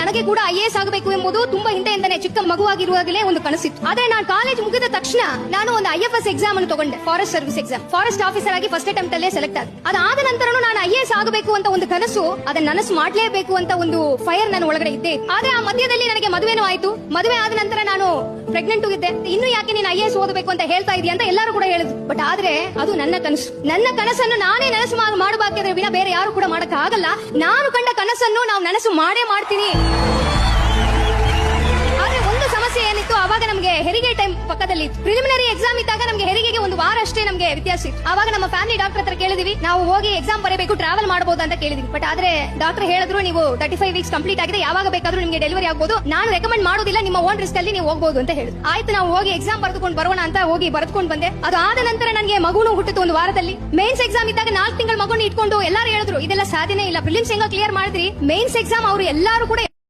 ನನಗೆ ಕೂಡ IAS ಆಗಬೇಕು ಎಂಬುದು ತುಂಬಾ ಹಿಂದೆಯಿಂದನೇ ಚಿಕ್ಕ ಮಗುವಾಗಿರುವಾಗಲೇ ಒಂದು ಕನಸಿತ್ತು. ಆದ್ರೆ ನಾನು ಕಾಲೇಜ್ ಮುಗಿದ ತಕ್ಷಣ ನಾನು ಒಂದು IFS ಎಕ್ಸಾಮ್ ಅನ್ನು ತಗೊಂಡೆ, forest service exam. Forest officer ಆಗಿ ಫಸ್ಟ್ ಅಟೆಂಪ್ಟ್ ಅಲ್ಲೇ ಸೆಲೆಕ್ಟ್ ಆದ. ಅದಾದ ನಂತರನು ನಾನು IAS ಆಗಬೇಕು ಅಂತ ಒಂದು ಕನಸು, ಅದನ್ನ ನನಸು ಮಾಡ್ಲೇಬೇಕು ಅಂತ ಒಂದು ಫೈರ್ ನನ್ನ ಒಳಗಡೆ ಇದ್ದೆ. ಆದ್ರೆ ಆ ಮಧ್ಯದಲ್ಲಿ ನನಗೆ ಮದುವೆನೂ ಆಯ್ತು. ಮದುವೆ ಆದ ನಂತರ ನಾನು ಪ್ರೆಗ್ನೆಂಟ್ ಇದ್ದೆ. ಇನ್ನು ಯಾಕೆ ನೀನು IAS ಓದಬೇಕು ಅಂತ ಹೇಳ್ತಾ ಇದೀಯ ಅಂತ ಎಲ್ಲರೂ ಕೂಡ ಹೇಳಿದ್ರು. ಬಟ್ ಆದ್ರೆ ಅದು ನನ್ನ ಕನಸು. ನನ್ನ ಕನಸನ್ನು ನಾನೇ ನನಸು ಮಾಡಬೇಕಾದ್ರೆ ವಿನ ಬೇರೆ ಯಾರು ಕೂಡ ಮಾಡಕ್ ಆಗಲ್ಲ. ನಾನು ಕಂಡ ಕನಸನ್ನು ನಾವು ನನಸು ಮಾಡೇ ಮಾಡ್ತೀನಿ. ಆದ್ರೆ ಒಂದು ಸಮಸ್ಯೆ ಏನಿತ್ತು, ಅವಾಗ ನಮಗೆ ಹೆರಿಗೆ ಟೈಮ್ ಪಕ್ಕದಲ್ಲಿ ಪ್ರಿಲಿಮಿನರಿ ಎಕ್ಸಾಮ್ ಇದ್ದಾಗ ನಮಗೆ ಹೆರಿಗೆಗೆ ಒಂದು ವಾರ ಅಷ್ಟೇ ನಮಗೆ ವ್ಯತ್ಯಾಸ ಇತ್ತು. ಆವಾಗ ನಮ್ಮ ಫ್ಯಾಮಿಲಿ ಡಾಕ್ಟರ್ ಹತ್ರ ಕೇಳಿದ್ವಿ, ನಾವು ಹೋಗಿ ಎಕ್ಸಾಮ್ ಬರಬೇಕು, ಟ್ರಾವೆಲ್ ಮಾಡಬಹುದು ಅಂತ ಕೇಳಿದ್ವಿ. ಬಟ್ ಆದ್ರೆ ಡಾಕ್ಟರ್ ಹೇಳಿದ್ರು, ನೀವು 35 ವೀಕ್ಸ್ ಕಂಪ್ಲೀಟ್ ಆಗಿದೆ, ಯಾವಾಗ ಬೇಕಾದ್ರೂ ನಿಮಗೆ ಡೆಲಿವರಿ ಆಗಬಹುದು, ನಾನು ರೆಕಮೆಂಡ್ ಮಾಡೋದಿಲ್ಲ, ನಿಮ್ಮ ಓನ್ ರಿಸ್ಕ್ ಅಲ್ಲಿ ನೀವು ಹೋಗಬಹುದು ಅಂತ ಹೇಳಿದ್ರು. ಆಯ್ತು, ನಾವು ಹೋಗಿ ಎಕ್ಸಾಮ್ ಬರೆದುಕೊಂಡು ಬರೋಣ ಅಂತ ಹೋಗಿ ಬರೆದುಕೊಂಡು ಬಂದೆ. ಅದು ಆದ ನಂತರ ನನಗೆ ಮಗುನು ಹುಟ್ಟಿತು ಒಂದು ವಾರದಲ್ಲಿ. ಮೇನ್ಸ್ ಎಕ್ಸಾಮ್ ಇದ್ದಾಗ 4 ತಿಂಗಳ ಮಗುನ ಇಟ್ಕೊಂಡು ಎಲ್ಲರೂ ಹೇಳಿದ್ರು, ಇದೆಲ್ಲ ಸಾಧ್ಯನೇ ಇಲ್ಲ, ಪ್ರಿಲಿಮ್ಸ್ ಹೆಂಗ ಕ್ಲಿಯರ್ ಮಾಡಿದ್ರಿ, ಮೇನ್ಸ್ ಎಕ್ಸಾಮ್ ಅವರು ಎಲ್ಲರೂ ಕೂಡ